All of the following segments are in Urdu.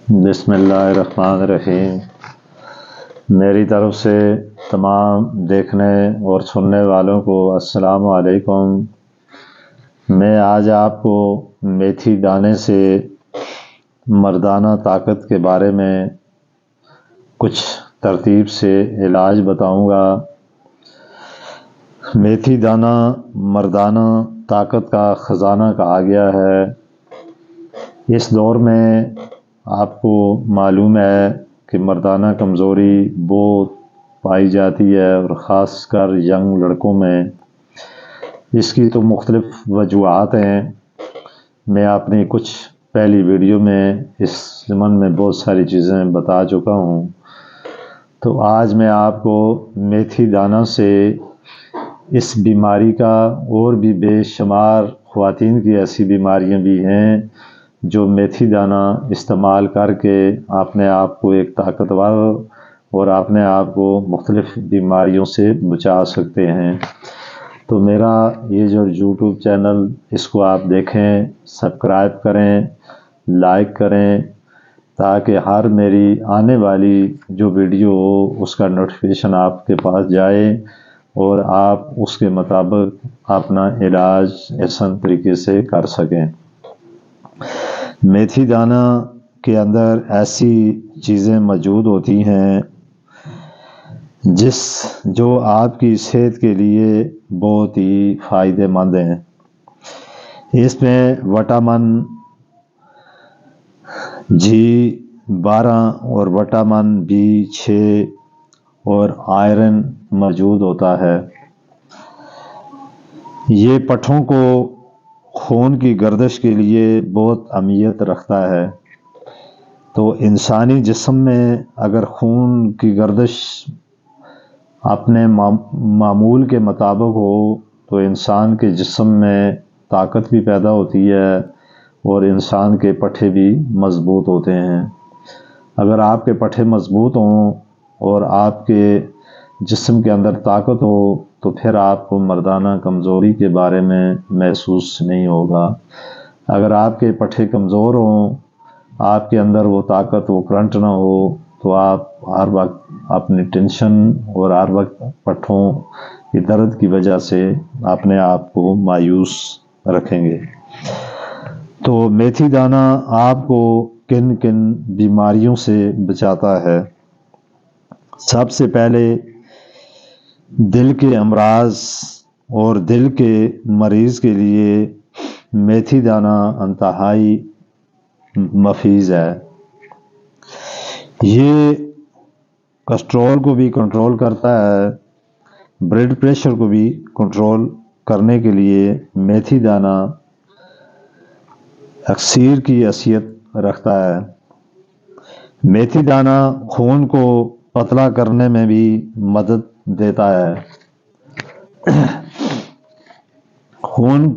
بسم اللہ الرحمن الرحیم۔ میری طرف سے تمام دیکھنے اور سننے والوں کو السلام علیکم۔ میں آج آپ کو میتھی دانے سے مردانہ طاقت کے بارے میں کچھ ترتیب سے علاج بتاؤں گا۔ میتھی دانہ مردانہ طاقت کا خزانہ کہا گیا ہے۔ اس دور میں آپ کو معلوم ہے کہ مردانہ کمزوری بہت پائی جاتی ہے، اور خاص کر ینگ لڑکوں میں۔ اس کی تو مختلف وجوہات ہیں۔ میں اپنی کچھ پہلی ویڈیو میں اس ضمن میں بہت ساری چیزیں بتا چکا ہوں۔ تو آج میں آپ کو میتھی دانہ سے اس بیماری کا، اور بھی بے شمار خواتین کی ایسی بیماریاں بھی ہیں جو میتھی دانہ استعمال کر کے اپنے آپ کو ایک طاقتور اور اپنے آپ کو مختلف بیماریوں سے بچا سکتے ہیں۔ تو میرا یہ جو یوٹیوب چینل، اس کو آپ دیکھیں، سبسکرائب کریں، لائک کریں، تاکہ ہر میری آنے والی جو ویڈیو ہو اس کا نوٹیفیکیشن آپ کے پاس جائے، اور آپ اس کے مطابق اپنا علاج آسان طریقے سے کر سکیں۔ میتھی دانہ کے اندر ایسی چیزیں موجود ہوتی ہیں جو آپ کی صحت کے لیے بہت ہی فائدہ مند ہیں۔ اس میں وٹامن G12 اور وٹامن B6 اور آئرن موجود ہوتا ہے۔ یہ پٹھوں کو خون کی گردش کے لیے بہت اہمیت رکھتا ہے۔ تو انسانی جسم میں اگر خون کی گردش اپنے معمول کے مطابق ہو تو انسان کے جسم میں طاقت بھی پیدا ہوتی ہے، اور انسان کے پٹھے بھی مضبوط ہوتے ہیں۔ اگر آپ کے پٹھے مضبوط ہوں اور آپ کے جسم کے اندر طاقت ہو تو پھر آپ کو مردانہ کمزوری کے بارے میں محسوس نہیں ہوگا۔ اگر آپ کے پٹھے کمزور ہوں، آپ کے اندر وہ طاقت، وہ کرنٹ نہ ہو، تو آپ ہر وقت اپنی ٹینشن اور ہر وقت پٹھوں کی درد کی وجہ سے اپنے آپ کو مایوس رکھیں گے۔ تو میتھی دانہ آپ کو کن کن بیماریوں سے بچاتا ہے؟ سب سے پہلے دل کے امراض اور دل کے مریض کے لیے میتھی دانہ انتہائی مفید ہے۔ یہ کولیسٹرول کو بھی کنٹرول کرتا ہے۔ بلڈ پریشر کو بھی کنٹرول کرنے کے لیے میتھی دانہ اکسیر کی حیثیت رکھتا ہے۔ میتھی دانہ خون کو پتلا کرنے میں بھی مدد دیتا ہے۔ خون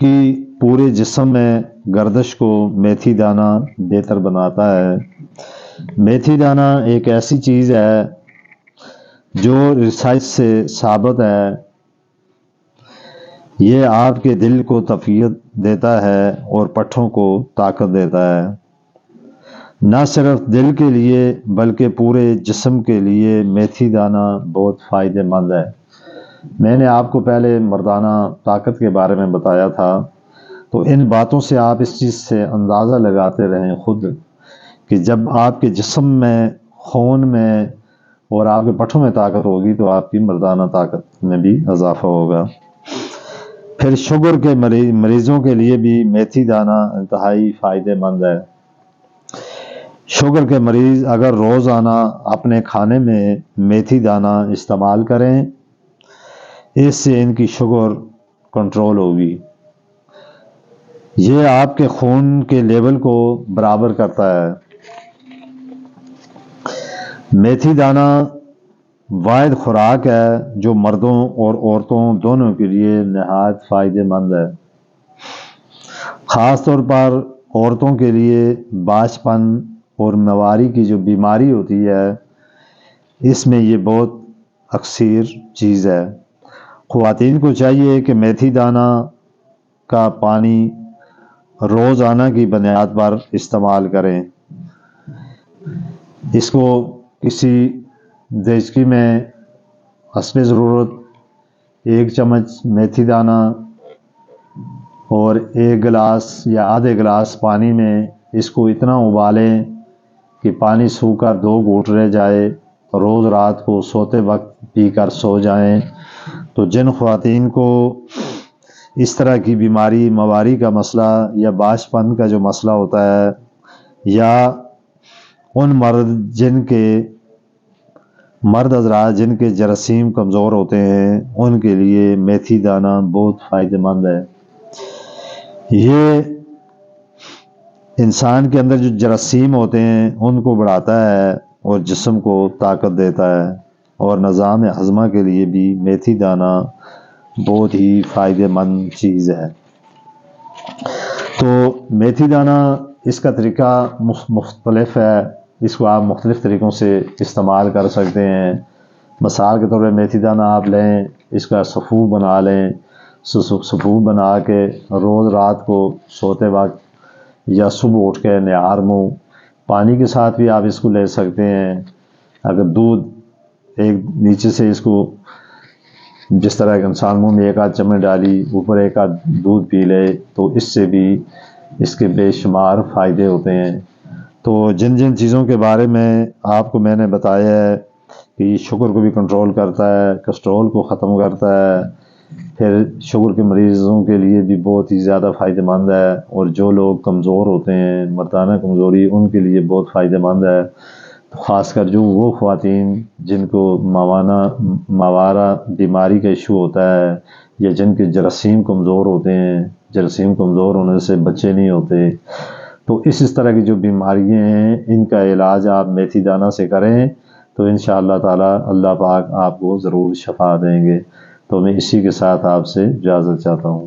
کی پورے جسم میں گردش کو میتھی دانہ بہتر بناتا ہے۔ میتھی دانہ ایک ایسی چیز ہے جو ریسرچ سے ثابت ہے۔ یہ آپ کے دل کو تقویت دیتا ہے اور پٹھوں کو طاقت دیتا ہے۔ نہ صرف دل کے لیے بلکہ پورے جسم کے لیے میتھی دانہ بہت فائدہ مند ہے۔ میں نے آپ کو پہلے مردانہ طاقت کے بارے میں بتایا تھا، تو ان باتوں سے آپ اس چیز سے اندازہ لگاتے رہیں خود کہ جب آپ کے جسم میں، خون میں اور آپ کے پٹھوں میں طاقت ہوگی تو آپ کی مردانہ طاقت میں بھی اضافہ ہوگا۔ پھر شوگر کے مریضوں کے لیے بھی میتھی دانہ انتہائی فائدہ مند ہے۔ شوگر کے مریض اگر روزانہ اپنے کھانے میں میتھی دانہ استعمال کریں، اس سے ان کی شوگر کنٹرول ہوگی۔ یہ آپ کے خون کے لیول کو برابر کرتا ہے۔ میتھی دانہ واحد خوراک ہے جو مردوں اور عورتوں دونوں کے لیے نہایت فائدہ مند ہے۔ خاص طور پر عورتوں کے لیے باچپن اور مہواری کی جو بیماری ہوتی ہے، اس میں یہ بہت اکثر چیز ہے۔ خواتین کو چاہیے کہ میتھی دانہ کا پانی روزانہ کی بنیاد پر استعمال کریں۔ اس کو کسی دیگچی میں حسب ضرورت 1 چمچ میتھی دانہ اور 1 گلاس یا آدھے گلاس پانی میں اس کو اتنا ابالیں کہ پانی سوکھ کر 2 گھونٹ رہ جائے، روز رات کو سوتے وقت پی کر سو جائیں۔ تو جن خواتین کو اس طرح کی بیماری، مواری کا مسئلہ یا باشپن کا جو مسئلہ ہوتا ہے، یا ان مرد حضرات جن کے جراثیم کمزور ہوتے ہیں، ان کے لیے میتھی دانہ بہت فائدہ مند ہے۔ یہ انسان کے اندر جو جراثیم ہوتے ہیں ان کو بڑھاتا ہے اور جسم کو طاقت دیتا ہے، اور نظام ہضمہ کے لیے بھی میتھی دانہ بہت ہی فائدہ مند چیز ہے۔ تو میتھی دانہ اس کا طریقہ مختلف ہے، اس کو آپ مختلف طریقوں سے استعمال کر سکتے ہیں۔ مثال کے طور پہ میتھی دانہ آپ لیں، اس کا سفو بنا لیں، سفو بنا کے روز رات کو سوتے وقت یا صبح اٹھ کے نہار منہ پانی کے ساتھ بھی آپ اس کو لے سکتے ہیں۔ اگر دودھ ایک نیچے سے اس کو جس طرح ایک انسان منہ میں 1 آدھ چمچ ڈالی، اوپر 1 آدھ دودھ پی لے، تو اس سے بھی اس کے بے شمار فائدے ہوتے ہیں۔ تو جن جن چیزوں کے بارے میں آپ کو میں نے بتایا ہے کہ یہ شوگر کو بھی کنٹرول کرتا ہے، کولسٹرول کو ختم کرتا ہے، پھر شوگر کے مریضوں کے لیے بھی بہت ہی زیادہ فائدہ مند ہے، اور جو لوگ کمزور ہوتے ہیں، مردانہ کمزوری، ان کے لیے بہت فائدہ مند ہے۔ خاص کر جو وہ خواتین جن کو موارا بیماری کا ایشو ہوتا ہے، یا جن کے جراثیم کمزور ہوتے ہیں، جراثیم کمزور ہونے سے بچے نہیں ہوتے، تو اس طرح کی جو بیماریاں ہیں ان کا علاج آپ میتھی دانہ سے کریں تو انشاءاللہ تعالی اللہ پاک آپ کو ضرور شفا دیں گے۔ تو میں اسی کے ساتھ آپ سے اجازت چاہتا ہوں۔